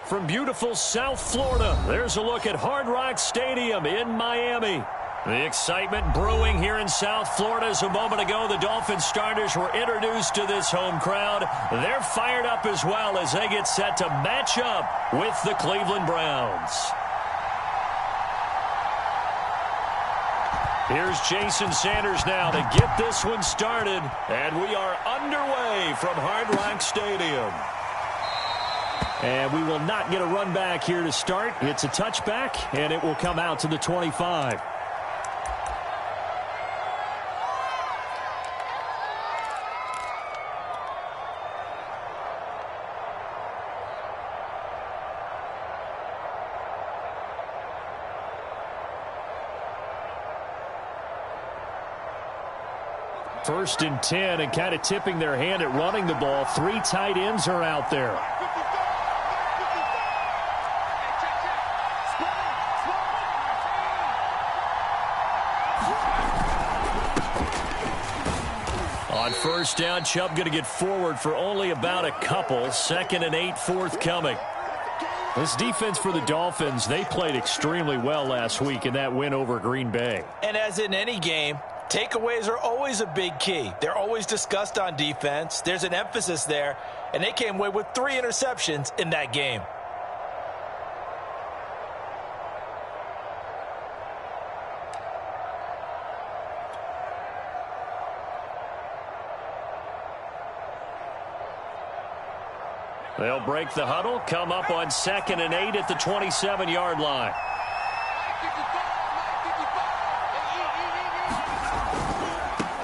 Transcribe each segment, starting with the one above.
from beautiful South Florida. There's a look at Hard Rock Stadium in Miami. The excitement brewing here in South Florida as a moment ago the Dolphins starters were introduced to this home crowd. They're fired up as well as they get set to match up with the Cleveland Browns. Here's Jason Sanders now to get this one started. And we are underway from Hard Rock Stadium. And we will not get a run back here to start. It's a touchback, and it will come out to the 25. First and 10, and kind of tipping their hand at running the ball. 3 tight ends are out there. On first down, Chubb going to get forward for only about a couple. 2nd and 8 forthcoming. This defense for the Dolphins, they played extremely well last week in that win over Green Bay. And as in any game, takeaways are always a big key. They're always discussed on defense. There's an emphasis there, and they came away with 3 interceptions in that game. They'll break the huddle, come up on 2nd and 8 at the 27-yard line.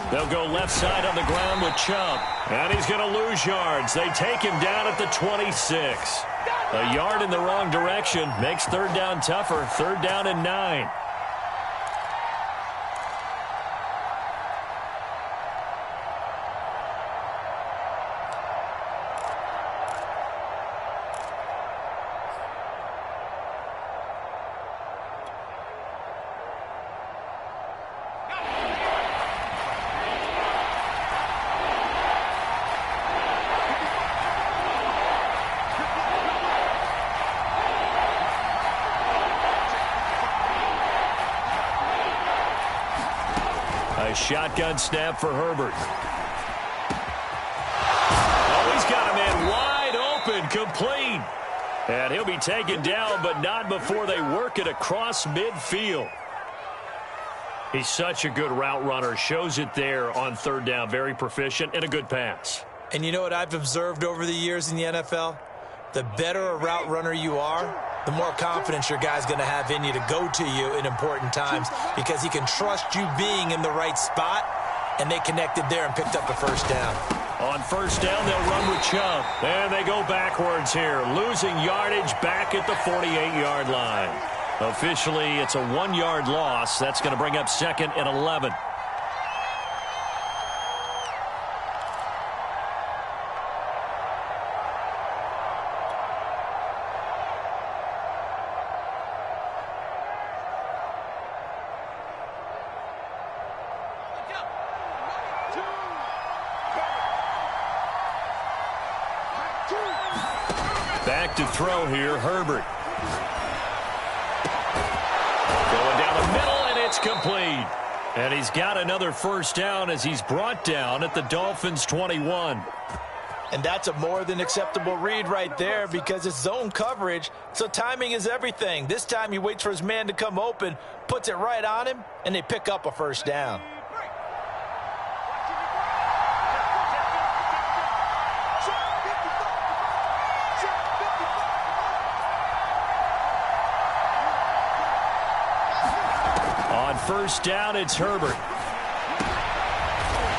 They'll go left side on the ground with Chubb. And he's going to lose yards. They take him down at the 26. A yard in the wrong direction makes 3rd down tougher. 3rd down and 9. Shotgun snap for Herbert. Oh, he's got a man wide open, complete. And he'll be taken down, but not before they work it across midfield. He's such a good route runner. Shows it there on 3rd down. Very proficient and a good pass. And you know what I've observed over the years in the NFL? The better a route runner you are, the more confidence your guy's going to have in you to go to you in important times because he can trust you being in the right spot, and they connected there and picked up the 1st down. On 1st down, they'll run with Chubb. And they go backwards here, losing yardage back at the 48-yard line. Officially, it's a 1-yard loss. That's going to bring up 2nd and 11. Back to throw here, Herbert. Going down the middle, and it's complete. And he's got another 1st down as he's brought down at the Dolphins' 21. And that's a more than acceptable read right there because it's zone coverage, so timing is everything. This time he waits for his man to come open, puts it right on him, and they pick up a 1st down. On 1st down, it's Herbert.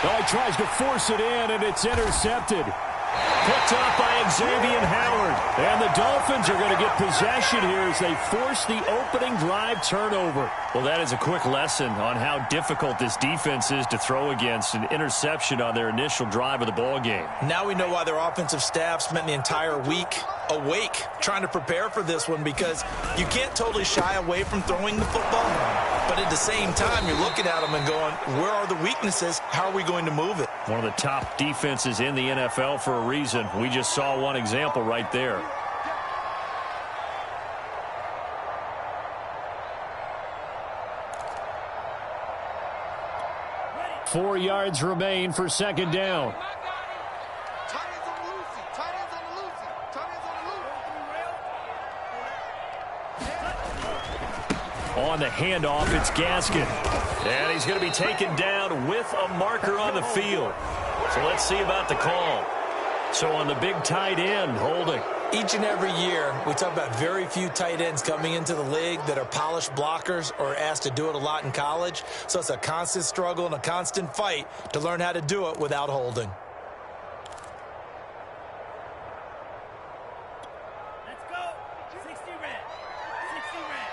Oh, he tries to force it in, and it's intercepted. Picked up by Xavier Howard. And the Dolphins are going to get possession here as they force the opening drive turnover. Well, that is a quick lesson on how difficult this defense is to throw against. An interception on their initial drive of the ball game. Now we know why their offensive staff spent the entire week awake trying to prepare for this one, because you can't totally shy away from throwing the football. But at the same time, you're looking at them and going, where are the weaknesses? How are we going to move it? One of the top defenses in the NFL for a reason. We just saw one example right there. 4 yards remain for second down. On the handoff, it's Gaskin. And he's going to be taken down with a marker on the field. So let's see about the call. So on the big tight end, holding. Each and every year, we talk about very few tight ends coming into the league that are polished blockers or asked to do it a lot in college. So it's a constant struggle and a constant fight to learn how to do it without holding. Let's go. 60 red. 60 red.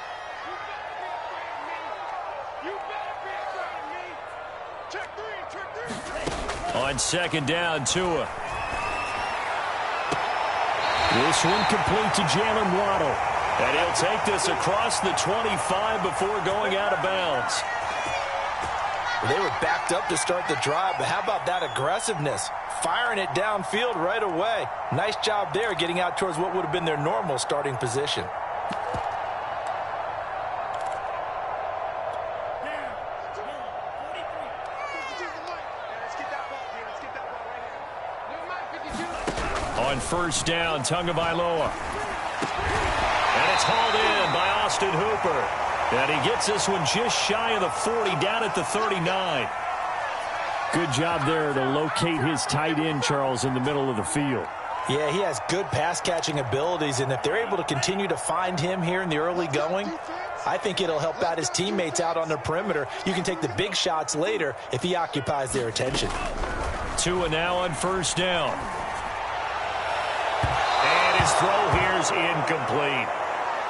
You better be afraid of me. Check three. On second down, Tua. This one complete to Jalen Waddle. And he'll take this across the 25 before going out of bounds. They were backed up to start the drive, but how about that aggressiveness? Firing it downfield right away. Nice job there getting out towards what would have been their normal starting position. On first down, Tagovailoa. And it's hauled in by Austin Hooper. And he gets this one just shy of the 40, down at the 39. Good job there to locate his tight end, Charles, in the middle of the field. Yeah, he has good pass-catching abilities, and if they're able to continue to find him here in the early going, I think it'll help out his teammates out on the perimeter. You can take the big shots later if he occupies their attention. Tua now on first down. And his throw here is incomplete.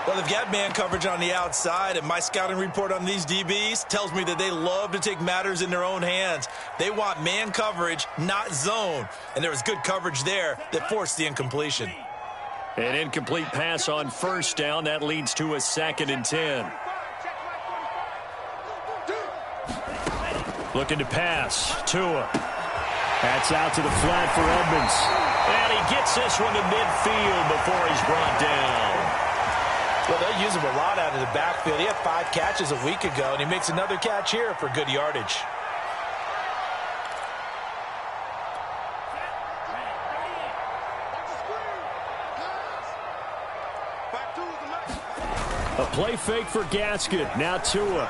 Well, they've got man coverage on the outside, and my scouting report on these DBs tells me that they love to take matters in their own hands. They want man coverage, not zone. And there was good coverage there that forced the incompletion. An incomplete pass on first down. That leads to a 2nd and 10. Looking to pass. Tua. That's out to the flat for Edmonds. And he gets this one to midfield before he's brought down. Well, they'll use him a lot out of the backfield. He had 5 catches a week ago, and he makes another catch here for good yardage. A play fake for Gaskin. Now Tua.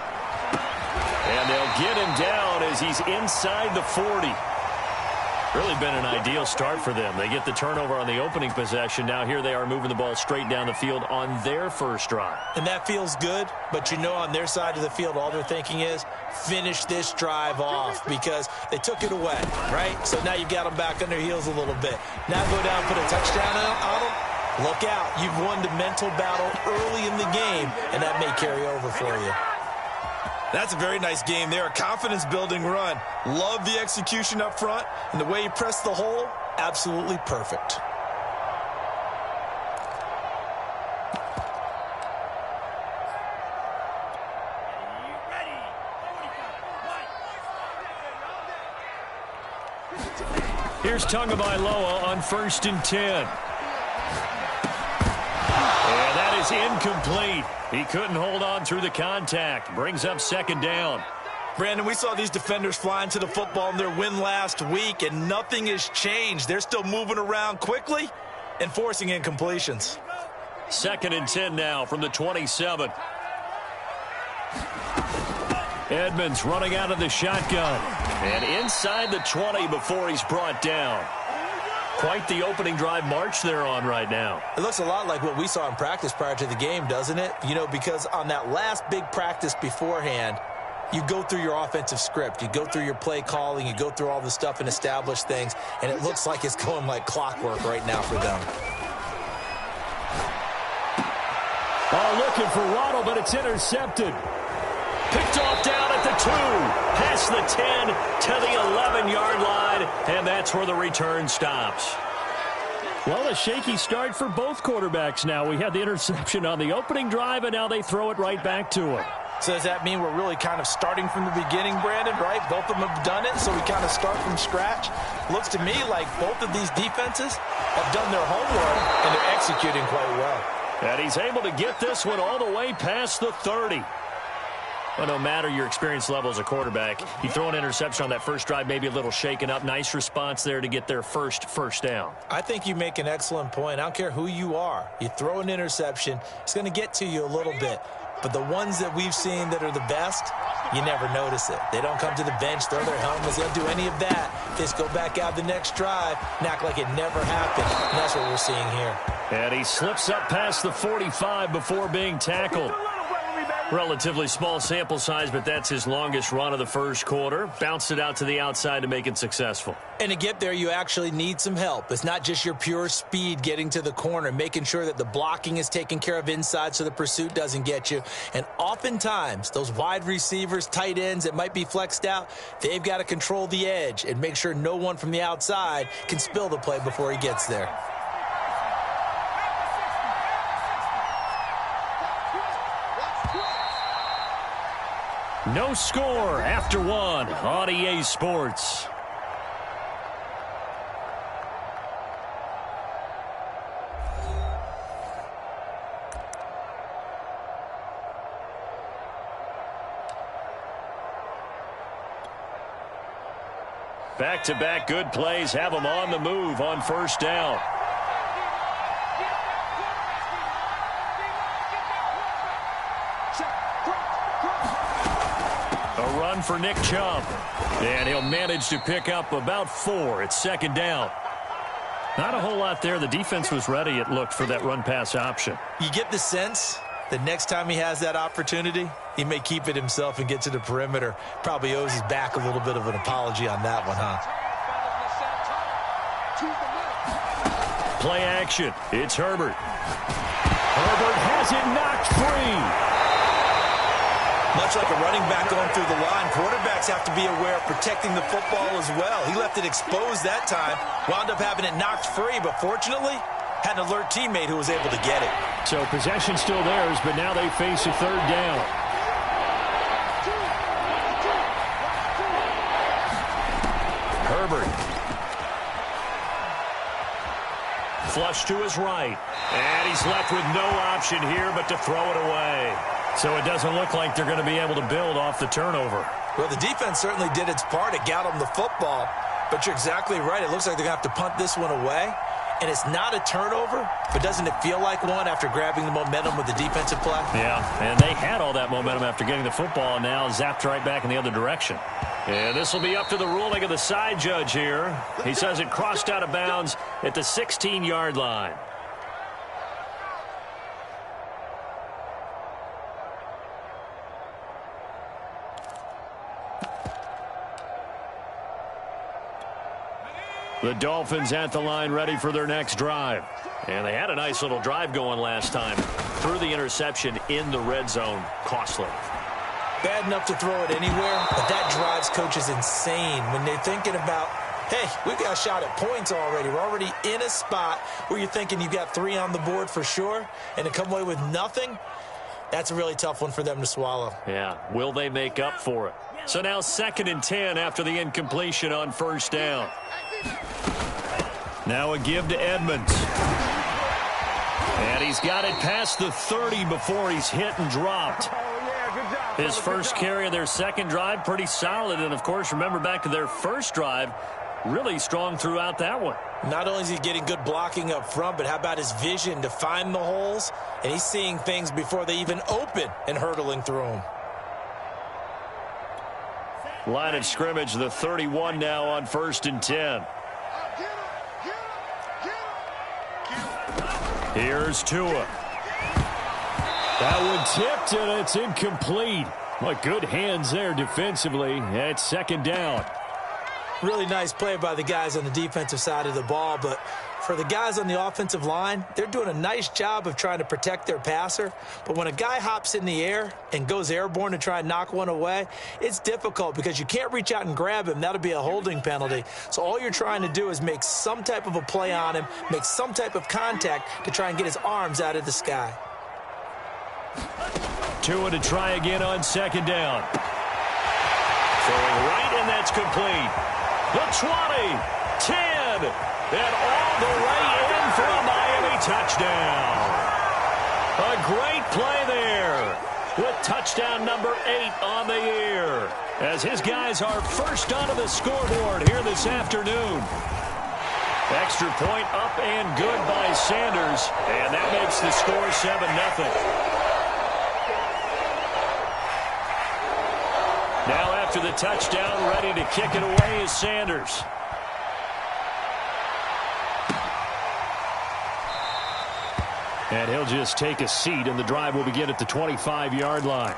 And they'll get him down as he's inside the 40. Really been an ideal start for them. They get the turnover on the opening possession. Now here they are moving the ball straight down the field on their first drive. And that feels good, but you know on their side of the field all they're thinking is finish this drive off because they took it away, right? So now you've got them back on their heels a little bit. Now go down and put a touchdown on them. Look out. You've won the mental battle early in the game, and that may carry over for you. That's a very nice game there. A confidence-building run. Love the execution up front, and the way he pressed the hole, absolutely perfect. Here's Tagovailoa on 1st and 10. And that is incomplete. He couldn't hold on through the contact. Brings up 2nd down. Brandon, we saw these defenders flying to the football in their win last week, and nothing has changed. They're still moving around quickly and forcing incompletions. 2nd and 10 now from the 27. Edmonds running out of the shotgun. And inside the 20 before he's brought down. Quite the opening drive march they're on right now. It looks a lot like what we saw in practice prior to the game, doesn't it? You know, because on that last big practice beforehand, you go through your offensive script. You go through your play calling. You go through all the stuff and establish things. And it looks like it's going like clockwork right now for them. Oh, looking for Waddle, but it's intercepted. Picked off down at the 2. Past the 10 to the 11-yard line. And that's where the return stops. Well, a shaky start for both quarterbacks now. We had the interception on the opening drive, and now they throw it right back to him. So does that mean we're really kind of starting from the beginning, Brandon, right? Both of them have done it, so we kind of start from scratch. Looks to me like both of these defenses have done their homework, and they're executing quite well. And he's able to get this one all the way past the 30. Well, no matter your experience level as a quarterback, you throw an interception on that first drive, maybe a little shaken up. Nice response there to get their first down. I think you make an excellent point. I don't care who you are. You throw an interception, it's going to get to you a little bit. But the ones that we've seen that are the best, you never notice it. They don't come to the bench, throw their helmets. They don't do any of that. They just go back out the next drive and act like it never happened. And that's what we're seeing here. And he slips up past the 45 before being tackled. Relatively small sample size, but that's his longest run of the first quarter. Bounced it out to the outside to make it successful. And to get there, you actually need some help. It's not just your pure speed getting to the corner, making sure that the blocking is taken care of inside so the pursuit doesn't get you. And oftentimes, those wide receivers, tight ends that might be flexed out, they've got to control the edge and make sure no one from the outside can spill the play before he gets there. No score after one on EA Sports. Back-to-back good plays have them on the move on first down. A run for Nick Chubb. And he'll manage to pick up about 4 at second down. Not a whole lot there. The defense was ready, it looked, for that run-pass option. You get the sense that next time he has that opportunity, he may keep it himself and get to the perimeter. Probably owes his back a little bit of an apology on that one, huh? Play action. It's Herbert. Herbert has it knocked free. Much like a running back going through the line, quarterbacks have to be aware of protecting the football as well. He left it exposed that time, wound up having it knocked free, but fortunately, had an alert teammate who was able to get it. So possession still theirs, but now they face a third down. Herbert. Flush to his right. And he's left with no option here but to throw it away. So it doesn't look like they're going to be able to build off the turnover. Well, the defense certainly did its part. It got them the football. But you're exactly right. It looks like they're going to have to punt this one away. And it's not a turnover, but doesn't it feel like one after grabbing the momentum with the defensive play? Yeah, and they had all that momentum after getting the football, and now zapped right back in the other direction. And this will be up to the ruling of the side judge here. He says it crossed out of bounds at the 16-yard line. The Dolphins at the line ready for their next drive. And they had a nice little drive going last time. Threw the interception in the red zone. Costly. Bad enough to throw it anywhere, but that drives coaches insane when they're thinking about, hey, we've got a shot at points already. We're already in a spot where you're thinking you've got 3 on the board for sure, and to come away with nothing, that's a really tough one for them to swallow. Yeah, will they make up for it? So now 2nd and 10 after the incompletion on first down. Now a give to Edmonds. And he's got it past the 30 before he's hit and dropped. His first carry of their second drive, pretty solid. And, of course, remember back to their first drive, really strong throughout that one. Not only is he getting good blocking up front, but how about his vision to find the holes? And he's seeing things before they even open and hurtling through them. Line of scrimmage, the 31 now on 1st and 10. Here's Tua. That one tipped, and it's incomplete. But good hands there defensively at 2nd down. Really nice play by the guys on the defensive side of the ball, but for the guys on the offensive line, they're doing a nice job of trying to protect their passer. But when a guy hops in the air and goes airborne to try and knock one away, it's difficult because you can't reach out and grab him. That'll be a holding penalty. So all you're trying to do is make some type of a play on him, make some type of contact to try and get his arms out of the sky. Tua to try again on 2nd down. Throwing right, and that's complete. The 20, 10, and all the way in for a Miami touchdown. A great play there. with touchdown number 8 on the year, as his guys are first onto the scoreboard here this afternoon. Extra point up and good by Sanders, and that makes the score 7-0. Now after the touchdown, ready to kick it away is Sanders. And he'll just take a seat, and the drive will begin at the 25-yard line.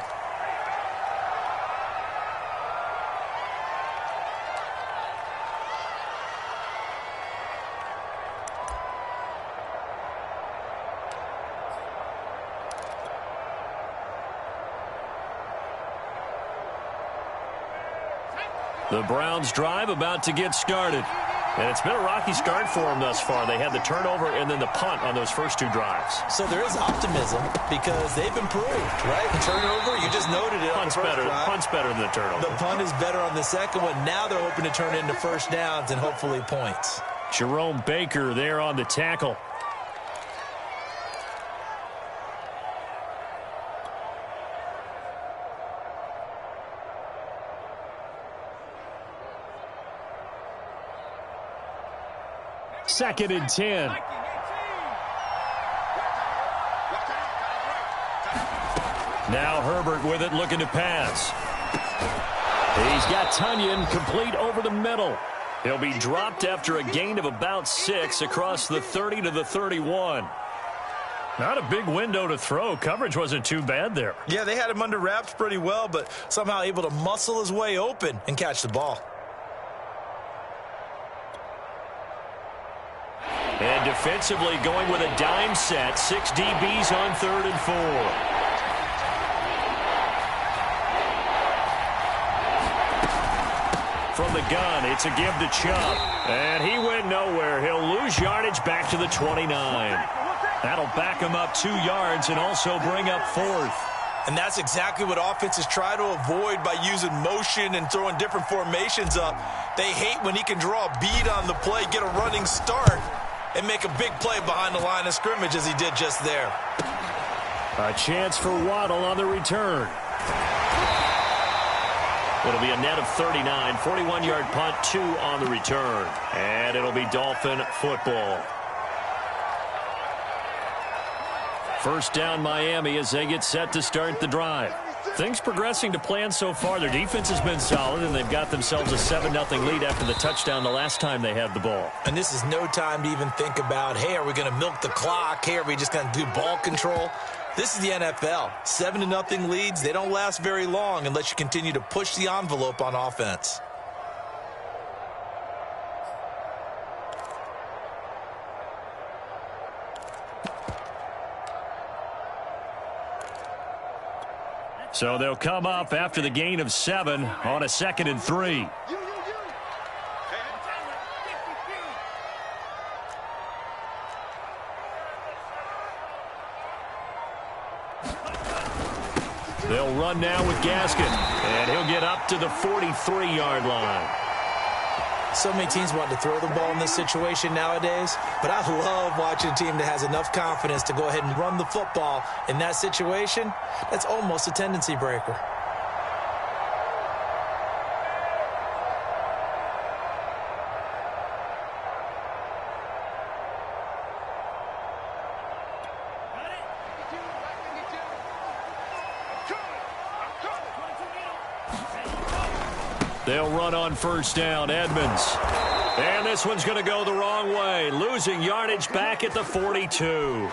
The Browns drive about to get started. And it's been a rocky start for them thus far. They had the turnover and then the punt on those first 2 drives. So there is optimism because they've improved, right? The turnover, you just noted it. Punt's better than the turnover. The punt is better on the second one. Now they're hoping to turn into first downs and hopefully points. Jerome Baker there on the tackle. Second and 10. Now Herbert with it, looking to pass. He's got Tunyon complete over the middle. He'll be dropped after a gain of about 6 across the 30 to the 31. Not a big window to throw. Coverage wasn't too bad there. Yeah, they had him under wraps pretty well, but somehow able to muscle his way open and catch the ball. And defensively going with a dime set. 6 DBs on 3rd and 4. From the gun, it's a give to Chubb. And he went nowhere. He'll lose yardage back to the 29. That'll back him up 2 yards and also bring up 4th. And that's exactly what offenses try to avoid by using motion and throwing different formations up. They hate when he can draw a bead on the play, get a running start, and make a big play behind the line of scrimmage as he did just there. A chance for Waddle on the return. It'll be a net of 39, 41-yard punt, 2 on the return. And it'll be Dolphin football. First down Miami as they get set to start the drive. Things progressing to plan so far. Their defense has been solid, and they've got themselves a 7-0 lead after the touchdown the last time they had the ball. And this is no time to even think about, hey, are we going to milk the clock? Hey, are we just going to do ball control? This is the NFL. 7-0 leads, they don't last very long unless you continue to push the envelope on offense. So they'll come up after the gain of 7 on a 2nd and 3. They'll run now with Gaskin, and he'll get up to the 43-yard line. So many teams want to throw the ball in this situation nowadays, but I love watching a team that has enough confidence to go ahead and run the football in that situation. That's almost a tendency breaker. They'll run on first down, Edmonds. And this one's going to go the wrong way, losing yardage back at the 42.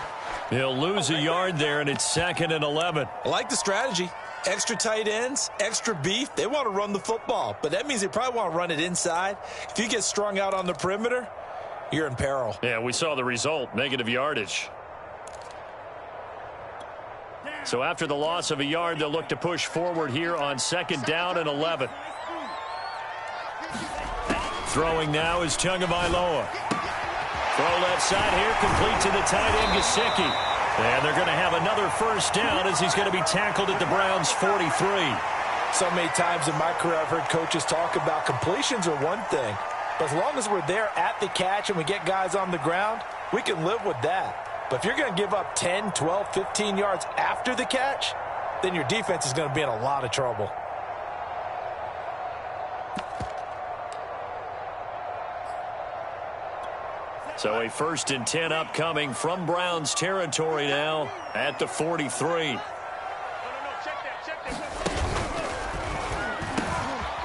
He'll lose a yard there, and it's 2nd and 11. I like the strategy. Extra tight ends, extra beef. They want to run the football, but that means they probably want to run it inside. If you get strung out on the perimeter, you're in peril. Yeah, we saw the result, negative yardage. So after the loss of a yard, they'll look to push forward here on 2nd down and 11. Throwing now is Tagovailoa. Throw left side here, complete to the tight end, Gesicki. And they're going to have another first down as he's going to be tackled at the Browns' 43. So many times in my career I've heard coaches talk about completions are one thing. But as long as we're there at the catch and we get guys on the ground, we can live with that. But if you're going to give up 10, 12, 15 yards after the catch, then your defense is going to be in a lot of trouble. So a 1st and 10 upcoming from Browns territory now at the 43.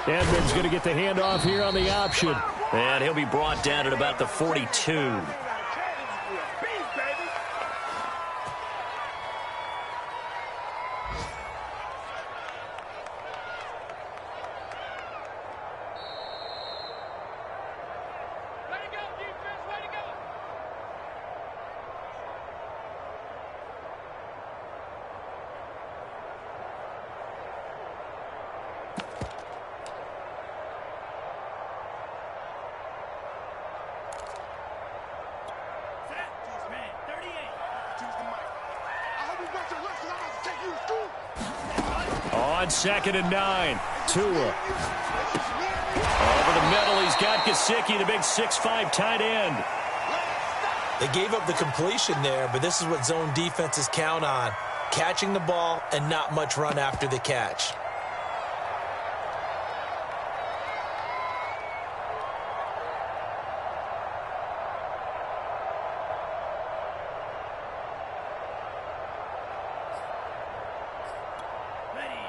Edmonds going to get the handoff here on the option. And he'll be brought down at about the 42. On 2nd and 9, Tua. Over the middle, he's got Gesicki, the big 6'5" tight end. They gave up the completion there, but this is what zone defenses count on. Catching the ball and not much run after the catch.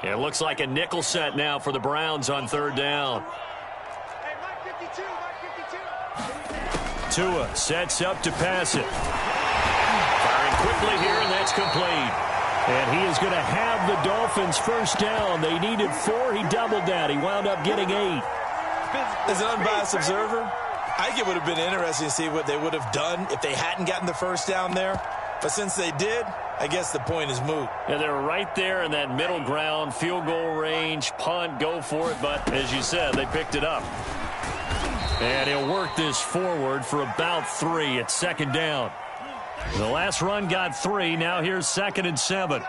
It looks like a nickel set now for the Browns on 3rd down. Tua sets up to pass it. Firing quickly here, and that's complete. And he is going to have the Dolphins 1st down. They needed 4. He doubled that. He wound up getting 8. As an unbiased observer, I think it would have been interesting to see what they would have done if they hadn't gotten the 1st down there. But since they did, I guess the point is moot. Yeah, they're right there in that middle ground, field goal range, punt, go for it. But as you said, they picked it up. And he'll work this forward for about 3 at 2nd down. The last run got 3. Now here's 2nd and 7.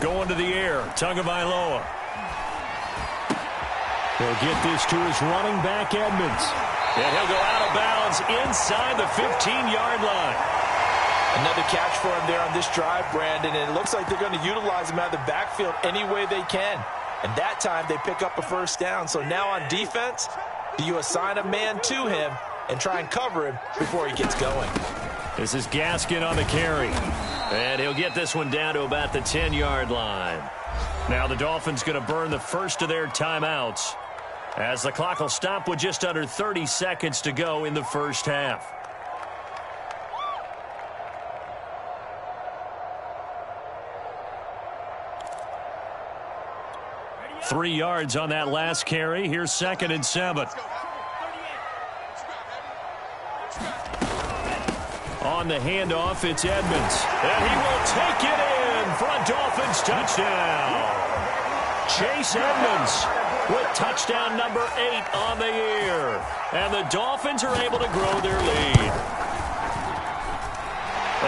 Going to the air, Tagovailoa. He'll get this to his running back, Edmonds. And he'll go out of bounds inside the 15-yard line. Another catch for him there on this drive, Brandon, and it looks like they're going to utilize him out of the backfield any way they can. And that time they pick up a 1st down. So now on defense, do you assign a man to him and try and cover him before he gets going? This is Gaskin on the carry. And he'll get this one down to about the 10-yard line. Now the Dolphins going to burn the 1st of their timeouts, as the clock will stop with just under 30 seconds to go in the 1st half. Three yards on that last carry. Here's 2nd and 7. On the handoff, it's Edmonds. And he will take it in for a Dolphins touchdown. Chase Edmonds with touchdown number 8 on the year. And the Dolphins are able to grow their lead.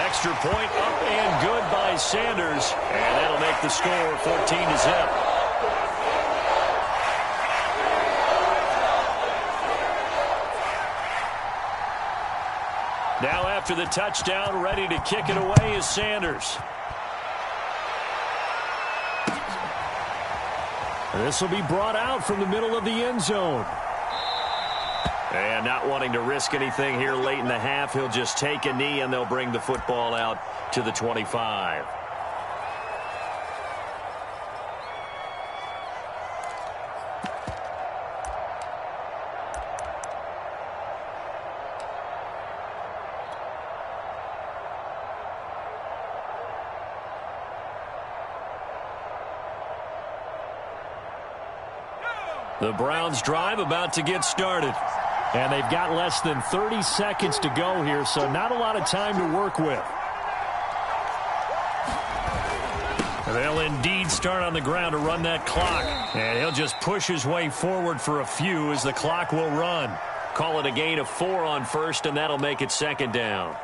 Extra point up and good by Sanders. And that'll make the score 14-0. Now after the touchdown, ready to kick it away is Sanders. This will be brought out from the middle of the end zone. And not wanting to risk anything here late in the half, he'll just take a knee and they'll bring the football out to the 25. The Browns drive about to get started. And they've got less than 30 seconds to go here, so not a lot of time to work with. They'll indeed start on the ground to run that clock. And he'll just push his way forward for a few as the clock will run. Call it a gain of 4 on 1st, and that'll make it 2nd down.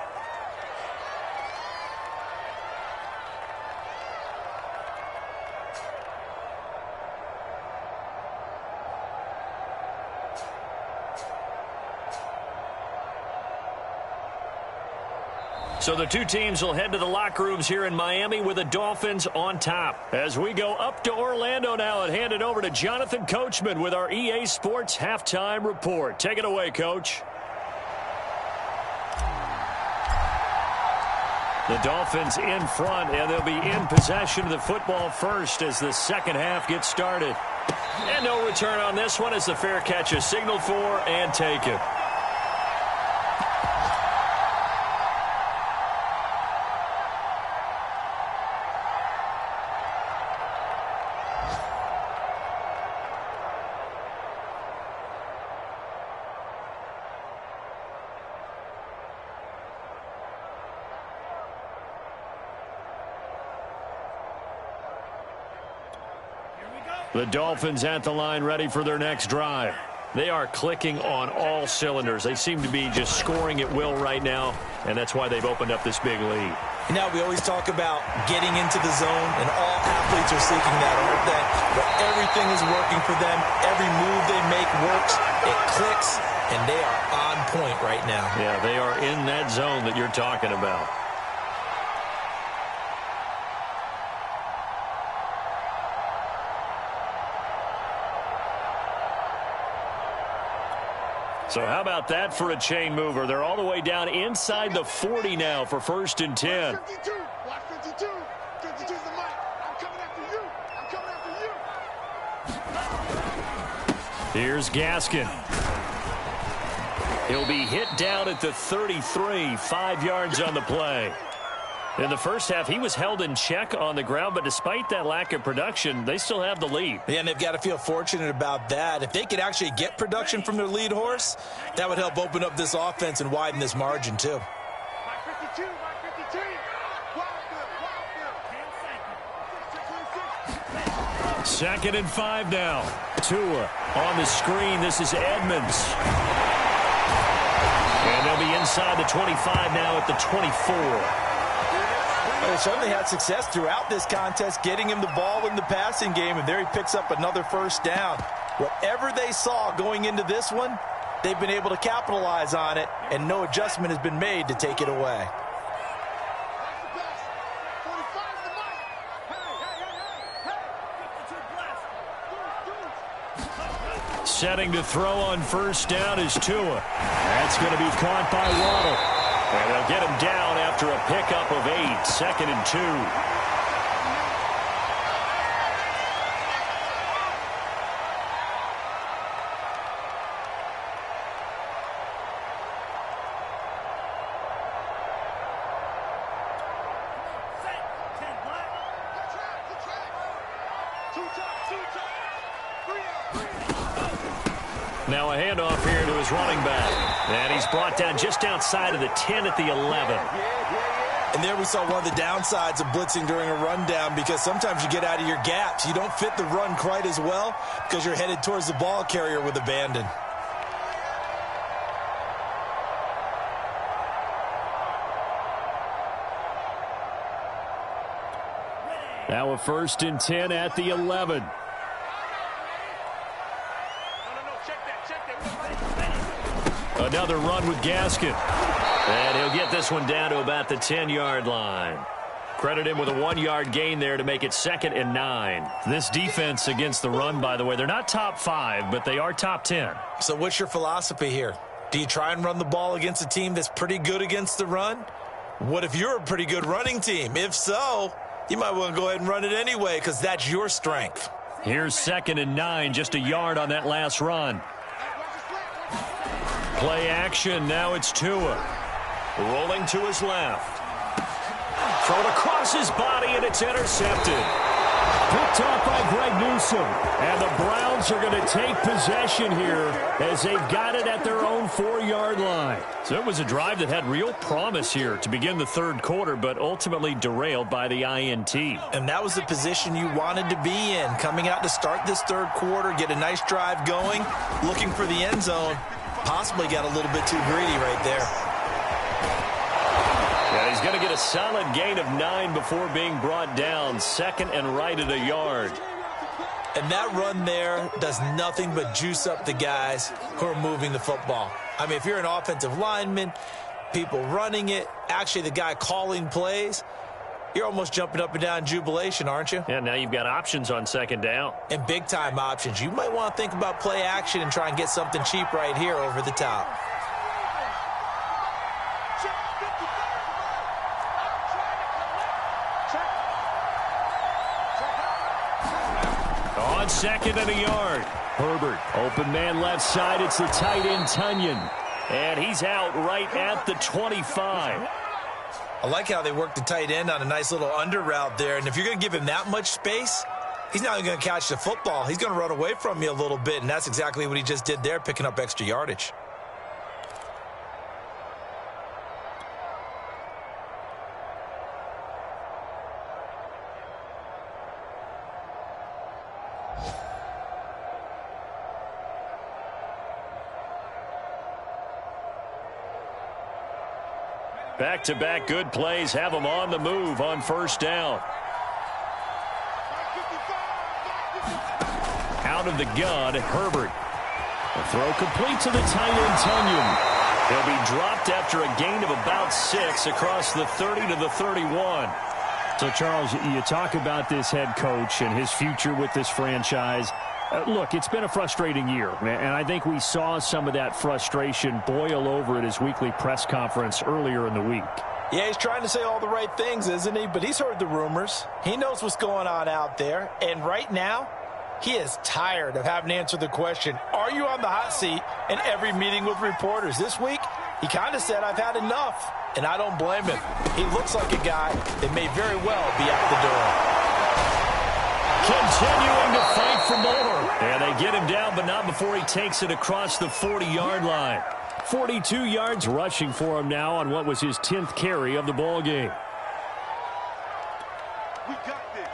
So the two teams will head to the locker rooms here in Miami with the Dolphins on top. As we go up to Orlando now and hand it over to Jonathan Coachman with our EA Sports Halftime Report. Take it away, Coach. The Dolphins in front, and they'll be in possession of the football first as the second half gets started. And no return on this one as the fair catch is signaled for and taken. The Dolphins at the line ready for their next drive. They are clicking on all cylinders. They seem to be just scoring at will right now, and that's why they've opened up this big lead. You know, we always talk about getting into the zone, and all athletes are seeking that, aren't they? But everything is working for them. Every move they make works. It clicks, and they are on point right now. Yeah, they are in that zone that you're talking about. So how about that for a chain mover? They're all the way down inside the 40 now for 1st and 10. 52. Block 52. 52's the mic. I'm coming after you. I'm coming after you. Here's Gaskin. He'll be hit down at the 33, 5 yards on the play. In the first half, he was held in check on the ground, but despite that lack of production, they still have the lead. Yeah, and they've got to feel fortunate about that. If they could actually get production from their lead horse, that would help open up this offense and widen this margin, too. Block 52. Block 52. Wild good. 2nd and 5 now. Tua on the screen. This is Edmonds. And they'll be inside the 25 now at the 24. They certainly had success throughout this contest, getting him the ball in the passing game, and there he picks up another 1st down. Whatever they saw going into this one, they've been able to capitalize on it, and no adjustment has been made to take it away. Setting to throw on 1st down is Tua. That's going to be caught by Waddle. And they'll get him down after a pickup of 8, 2nd and 2. Now a handoff here to his running back. And he's brought down just outside of the 10 at the 11. And there we saw one of the downsides of blitzing during a rundown, because sometimes you get out of your gaps. You don't fit the run quite as well because you're headed towards the ball carrier with abandon. Now a 1st and 10 at the 11. Another run with Gaskin. And he'll get this one down to about the 10-yard line. Credit him with a 1-yard gain there to make it 2nd and 9. This defense against the run, by the way, they're not top 5, but they are top 10. So what's your philosophy here? Do you try and run the ball against a team that's pretty good against the run? What if you're a pretty good running team? If so, you might want to go ahead and run it anyway, because that's your strength. Here's 2nd and 9, just a yard on that last run. Play action, now it's Tua. Rolling to his left. Thrown across his body, and it's intercepted. Picked off by Greg Newsome. And the Browns are going to take possession here as they've got it at their own 4-yard line. So it was a drive that had real promise here to begin the 3rd quarter, but ultimately derailed by the INT. And that was the position you wanted to be in, coming out to start this 3rd quarter, get a nice drive going, looking for the end zone. Possibly got a little bit too greedy right there. Yeah, he's going to get a solid gain of 9 before being brought down. 2nd and right at a yard. And that run there does nothing but juice up the guys who are moving the football. I mean, if you're an offensive lineman, people running it, actually the guy calling plays, you're almost jumping up and down in jubilation, aren't you? Yeah, now you've got options on second down. And big-time options. You might want to think about play action and try and get something cheap right here over the top. On second and a yard. Herbert, open man left side. It's the tight end, Tunyon. And he's out right at the 25. I like how they work the tight end on a nice little under route there. And if you're going to give him that much space, he's not going to catch the football. He's going to run away from you a little bit, and that's exactly what he just did there, picking up extra yardage. Back-to-back good plays have them on the move on first down. Out of the gun, Herbert. The throw complete to the tight end, Tunyon. He'll be dropped after a gain of about 6 across the 30 to the 31. So, Charles, you talk about this head coach and his future with this franchise. Look, it's been a frustrating year, and I think we saw some of that frustration boil over at his weekly press conference earlier in the week. Yeah, he's trying to say all the right things, isn't he? But he's heard the rumors. He knows what's going on out there. And right now, he is tired of having to answer the question, are you on the hot seat in every meeting with reporters? This week, he kind of said, I've had enough. And I don't blame him. He looks like a guy that may very well be out the door. Continuing to fight for more. And they get him down, but not before he takes it across the 40-yard line. 42 yards rushing for him now on what was his 10th carry of the ball game. We got this.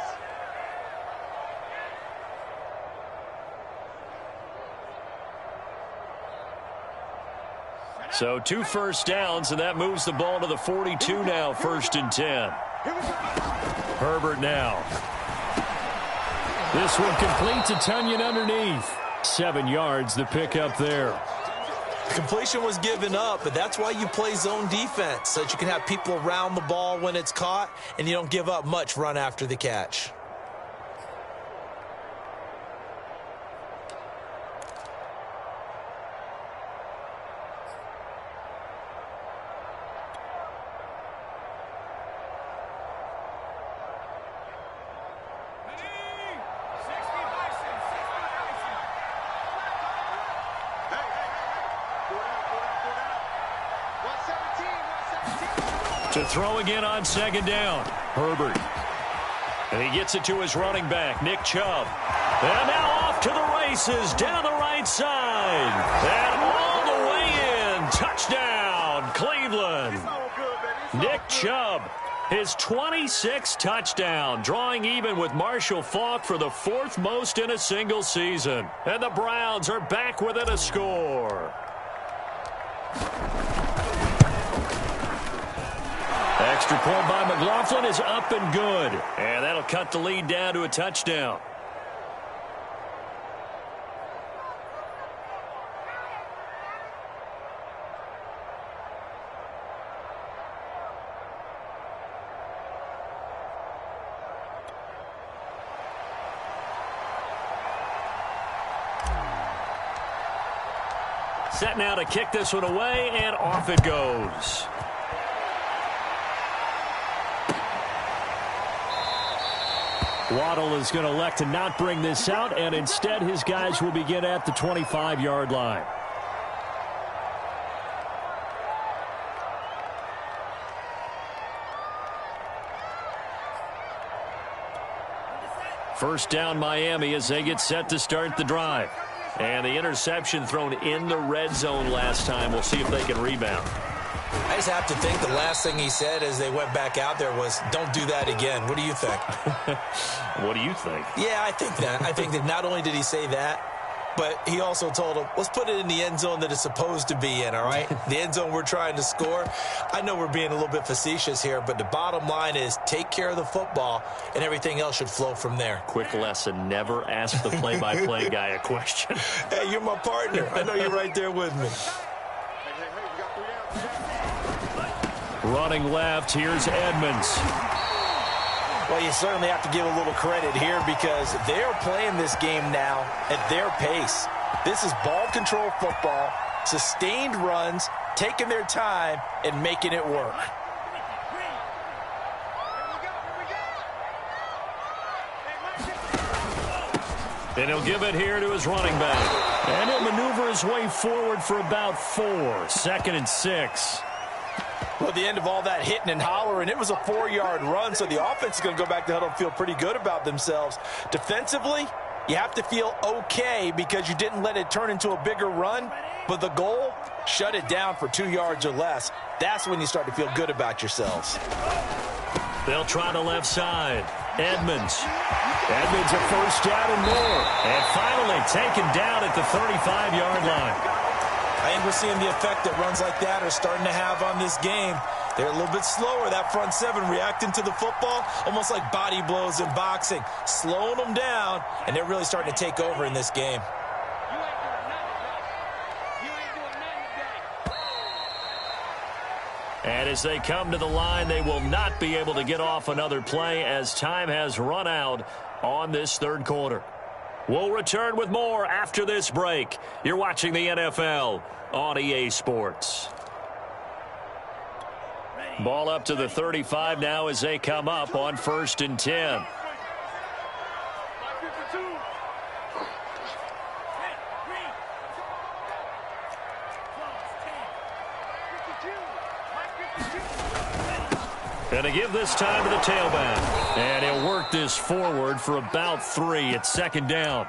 So 2 first downs, and that moves the ball to the 42 now, 1st and 10. Herbert now. This one complete to Tunyon underneath. 7 yards, the pickup there. Completion was given up, but that's why you play zone defense, so that you can have people around the ball when it's caught, and you don't give up much run after the catch. To throw again on second down. Herbert. And he gets it to his running back, Nick Chubb. And now off to the races down the right side. And all the way in. Touchdown, Cleveland. Nick Chubb, his 26th touchdown, drawing even with Marshall Faulk for the 4th most in a single season. And the Browns are back within a score. Extra point by McLaughlin is up and good. And that'll cut the lead down to a touchdown. Set now to kick this one away, and off it goes. Waddle is going to elect to not bring this out, and instead his guys will begin at the 25-yard line. First down Miami as they get set to start the drive. And the interception thrown in the red zone last time. We'll see if they can rebound. I just have to think the last thing he said as they went back out there was, don't do that again. What do you think? What do you think? Yeah, I think that. I think that not only did he say that, but he also told him, let's put it in the end zone that it's supposed to be in, all right? The end zone we're trying to score. I know we're being a little bit facetious here, but the bottom line is take care of the football, and everything else should flow from there. Quick lesson, never ask the play-by-play guy a question. Hey, you're my partner. I know you're right there with me. Hey, we got 3 out. Running left, here's Edmonds. Well, you certainly have to give a little credit here because they're playing this game now at their pace. This is ball control football, sustained runs, taking their time, and making it work. And he'll give it here to his running back. And he'll maneuver his way forward for about 4. 2nd and 6. Well, at the end of all that hitting and hollering, it was a 4-yard run, so the offense is going to go back to huddle and feel pretty good about themselves. Defensively, you have to feel okay because you didn't let it turn into a bigger run, but the goal, shut it down for 2 yards or less. That's when you start to feel good about yourselves. They'll try the left side. Edmonds. Edmonds a first down and more. And finally taken down at the 35-yard line. I think we're seeing the effect that runs like that are starting to have on this game. They're a little bit slower, that front seven, reacting to the football, almost like body blows in boxing, slowing them down, and they're really starting to take over in this game. And as they come to the line, they will not be able to get off another play as time has run out on this third quarter. We'll return with more after this break. You're watching the NFL on EA Sports. Ball up to the 35 now as they come up on 1st and 10. And to give this time to the tailback. And he'll work this forward for about 3. It's 2nd down.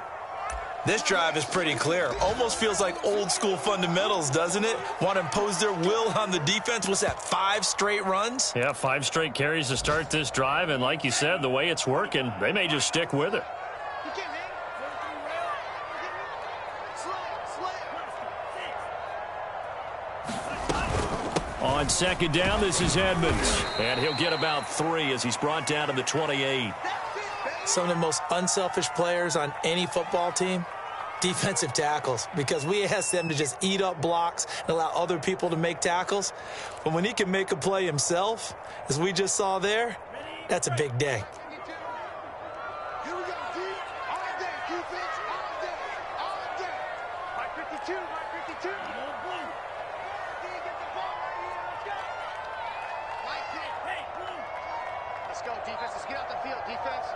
This drive is pretty clear. Almost feels like old school fundamentals, doesn't it? Want to impose their will on the defense. What's that, 5 straight runs? Yeah, 5 straight carries to start this drive. And like you said, the way it's working, they may just stick with it. On 2nd down, this is Edmonds. And he'll get about 3 as he's brought down to the 28. Some of the most unselfish players on any football team, defensive tackles, because we ask them to just eat up blocks and allow other people to make tackles. But when he can make a play himself, as we just saw there, that's a big day. Let's go, defense. Let's get out the field, defense.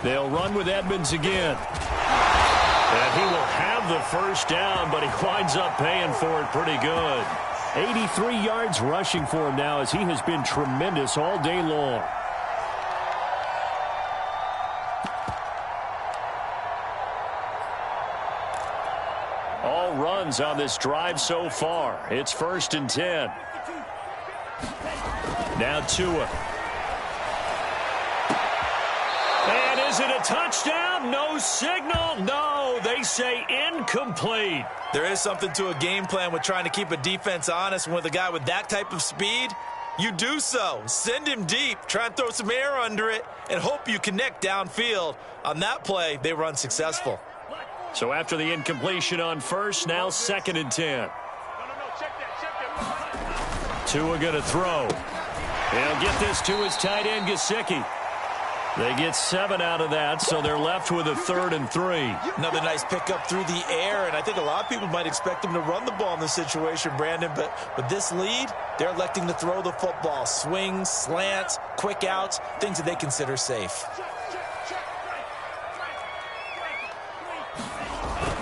They'll run with Edmonds again. And he will have the first down, but he winds up paying for it pretty good. 83 yards rushing for him now as he has been tremendous all day long. All runs on this drive so far. It's 1st and 10. Now Tua. And is it a touchdown? No signal. No, they say incomplete. There is something to a game plan with trying to keep a defense honest. With a guy with that type of speed, you do so. Send him deep. Try and throw some air under it and hope you connect downfield. On that play, they run successful. So after the incompletion on first, now 2nd and 10. Tua going to throw. He'll get this to his tight end, Gesicki. They get 7 out of that, so they're left with a 3rd and 3. Another nice pickup through the air, and I think a lot of people might expect him to run the ball in this situation, Brandon, but with this lead, they're electing to throw the football. Swings, slants, quick outs, things that they consider safe.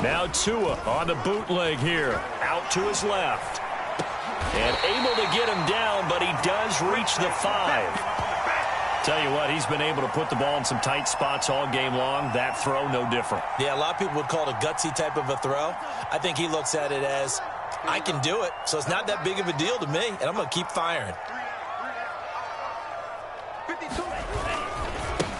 Now Tua on the bootleg here, out to his left. And able to get him down, but he does reach the 5. Tell you what, he's been able to put the ball in some tight spots all game long. That throw, no different. Yeah, a lot of people would call it a gutsy type of a throw. I think he looks at it as, I can do it, so it's not that big of a deal to me, and I'm going to keep firing.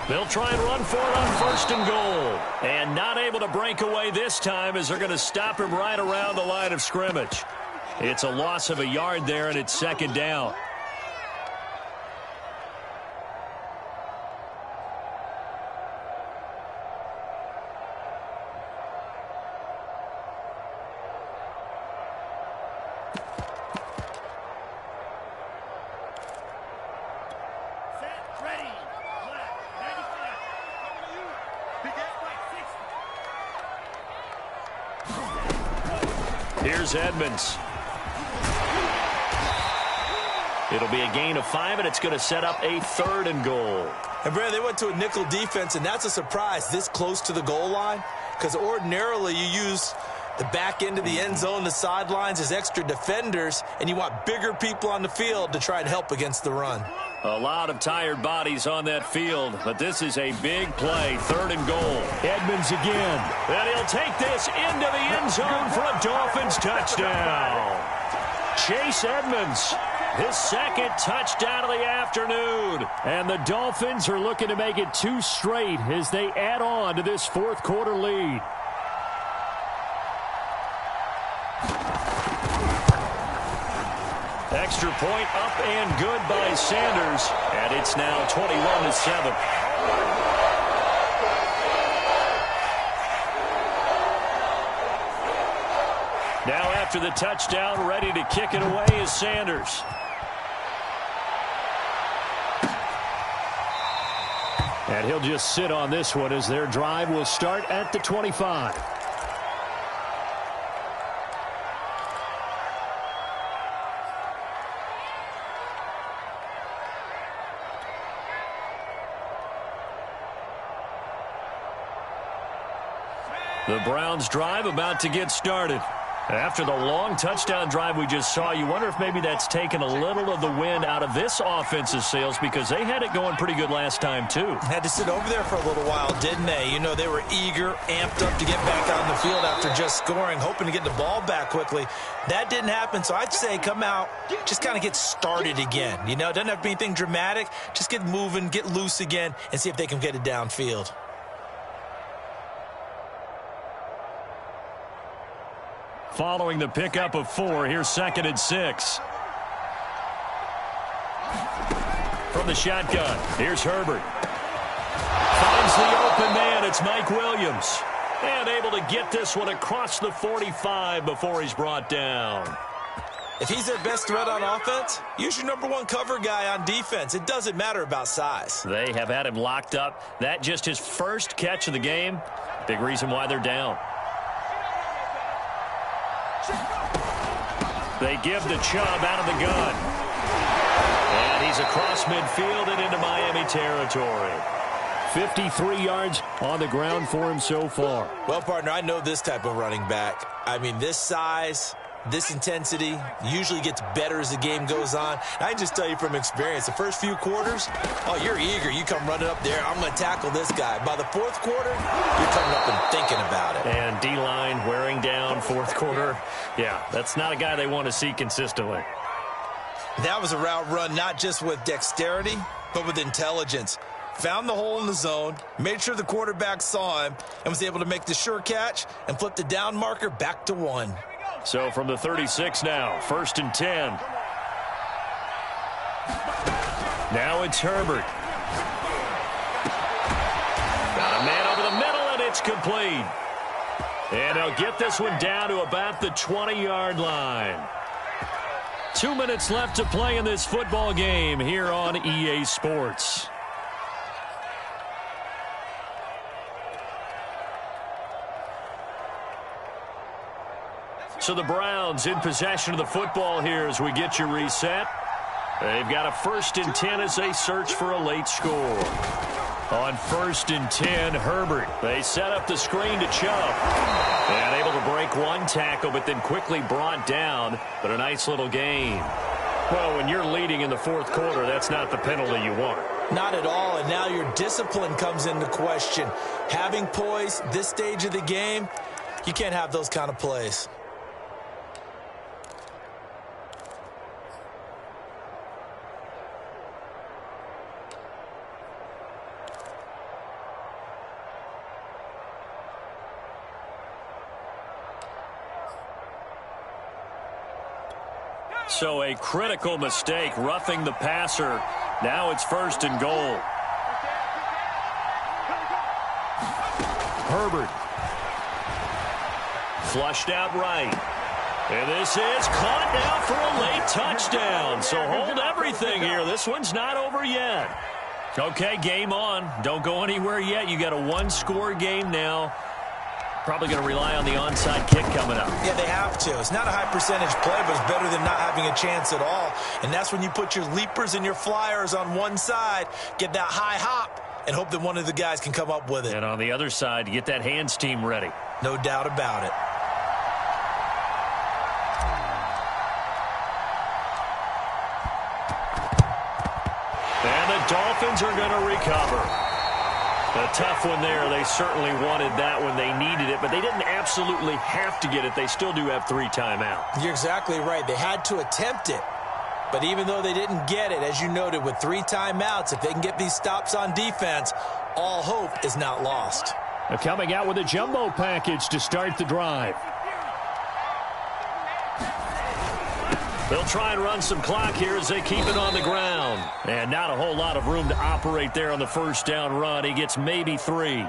They'll try and run for it on 1st and goal. And not able to break away this time as they're going to stop him right around the line of scrimmage. It's a loss of a yard there, and it's 2nd down. Here's Edmonds. It'll be a gain of 5, and it's going to set up a 3rd and goal. And, Brad, they went to a nickel defense, and that's a surprise this close to the goal line, because ordinarily you use the back end of the end zone, the sidelines as extra defenders, and you want bigger people on the field to try and help against the run. A lot of tired bodies on that field, but this is a big play, 3rd and goal. Edmonds again. And he'll take this into the end zone for a Dolphins touchdown. Chase Edmonds, his 2nd touchdown of the afternoon. And the Dolphins are looking to make it 2 straight as they add on to this 4th quarter lead. Extra point up and good by Sanders. And it's now 21-7. Now after the touchdown, ready to kick it away is Sanders. And he'll just sit on this one as their drive will start at the 25. The Browns drive about to get started. After the long touchdown drive we just saw, you wonder if maybe that's taken a little of the wind out of this offensive sails, because they had it going pretty good last time too. Had to sit over there for a little while, didn't they? You know, they were eager, amped up to get back on the field after just scoring, hoping to get the ball back quickly. That didn't happen, so I'd say come out, just kind of get started again. You know, it doesn't have to be anything dramatic. Just get moving, get loose again, and see if they can get it downfield. Following the pickup of 4, here's 2nd and 6. From the shotgun, here's Herbert. Finds the open man, it's Mike Williams. And able to get this one across the 45 before he's brought down. If he's their best threat on offense, use your #1 cover guy on defense. It doesn't matter about size. They have had him locked up. That just his first catch of the game. Big reason why they're down. They give the Chubb out of the gun. And he's across midfield and into Miami territory. 53 yards on the ground for him so far. Well, partner, I know this type of running back. I mean, this size, this intensity usually gets better as the game goes on. And I can just tell you from experience, the first few quarters, oh, you're eager. You come running up there, I'm going to tackle this guy. By the 4th quarter, you're coming up and thinking about it. And D-line wearing down 4th quarter. Yeah, that's not a guy they want to see consistently. That was a route run not just with dexterity, but with intelligence. Found the hole in the zone, made sure the quarterback saw him, and was able to make the sure catch and flip the down marker back to 1. So from the 36 now, 1st and 10. Now it's Herbert. Got a man over the middle, and it's complete. And they'll get this one down to about the 20-yard line. 2 minutes left to play in this football game here on EA Sports. So the Browns in possession of the football here as we get you reset. They've got a 1st and 10 as they search for a late score. On 1st and 10, Herbert. They set up the screen to Chubb. And able to break 1 tackle, but then quickly brought down. But a nice little gain. Well, when you're leading in the 4th quarter, that's not the penalty you want. Not at all, and now your discipline comes into question. Having poise this stage of the game, you can't have those kind of plays. So a critical mistake, roughing the passer. Now it's 1st and goal. Herbert. Flushed out right. And this is caught now for a late touchdown. So hold everything here. This one's not over yet. Okay, game on. Don't go anywhere yet. You got a 1-score game now. Probably going to rely on the onside kick coming up. Yeah, they have to. It's not a high percentage play, but it's better than not having a chance at all. And that's when you put your leapers and your flyers on one side, get that high hop, and hope that one of the guys can come up with it. And on the other side, get that hands team ready. No doubt about it. And the Dolphins are going to recover. A tough one there. They certainly wanted that when they needed it, but they didn't absolutely have to get it. They still do have 3 timeouts. You're exactly right. They had to attempt it. But even though they didn't get it, as you noted, with 3 timeouts, if they can get these stops on defense, all hope is not lost. They're coming out with a jumbo package to start the drive. They'll try and run some clock here as they keep it on the ground. And not a whole lot of room to operate there on the first down run. He gets maybe 3.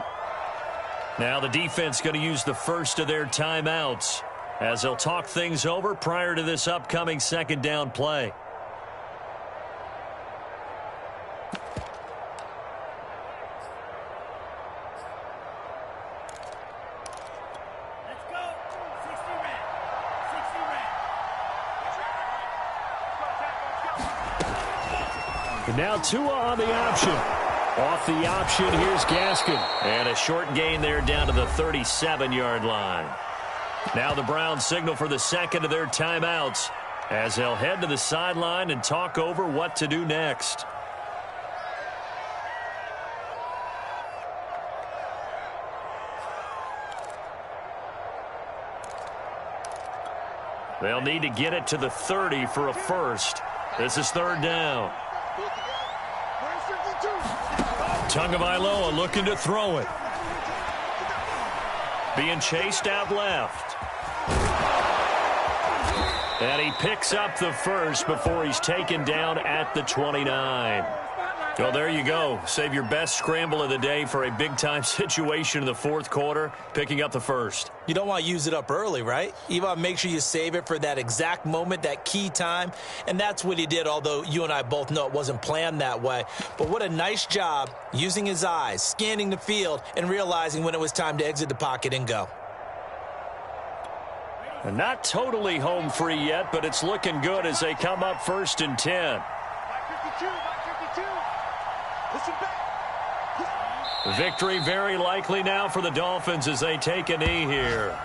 Now the defense going to use the first of their timeouts as they'll talk things over prior to this upcoming second down play. And now Tua on the option. Off the option, here's Gaskin. And a short gain there down to the 37-yard line. Now the Browns signal for the second of their timeouts as they'll head to the sideline and talk over what to do next. They'll need to get it to the 30 for a first. This is third down. Tagovailoa looking to throw it. Being chased out left. And he picks up the first before he's taken down at the 29. Well, there you go. Save your best scramble of the day for a big-time situation in the fourth quarter, picking up the first. You don't want to use it up early, right? You want to make sure you save it for that exact moment, that key time. And that's what he did, although you and I both know it wasn't planned that way. But what a nice job using his eyes, scanning the field, and realizing when it was time to exit the pocket and go. And not totally home free yet, but it's looking good as they come up 1st and 10. Victory very likely now for the Dolphins as they take a knee here.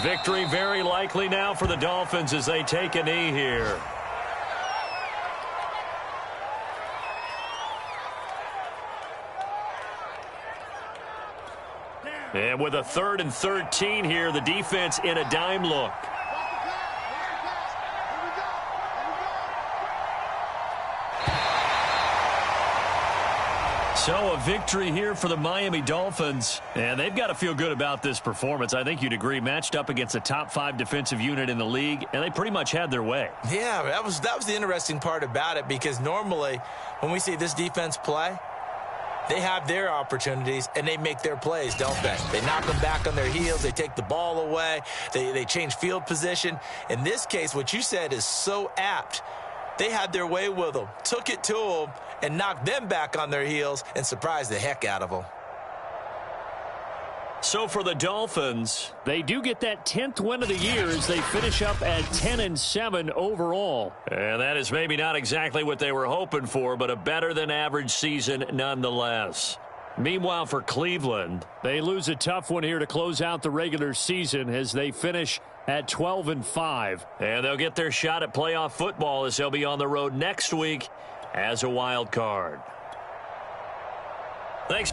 Victory very likely now for the Dolphins as they take a knee here. And with a 3rd and 13 here, the defense in a dime look. So a victory here for the Miami Dolphins. And they've got to feel good about this performance. I think you'd agree, matched up against a top 5 defensive unit in the league, and they pretty much had their way. Yeah, that was the interesting part about it, because normally when we see this defense play, they have their opportunities, and they make their plays, don't they? They knock them back on their heels. They take the ball away. They change field position. In this case, what you said is so apt. They had their way with them, took it to them, and knocked them back on their heels and surprised the heck out of them. So for the Dolphins, they do get that 10th win of the year as they finish up at 10-7 overall. And that is maybe not exactly what they were hoping for, but a better than average season nonetheless. Meanwhile, for Cleveland, they lose a tough one here to close out the regular season as they finish at 12-5. And they'll get their shot at playoff football as they'll be on the road next week as a wild card. Thanks.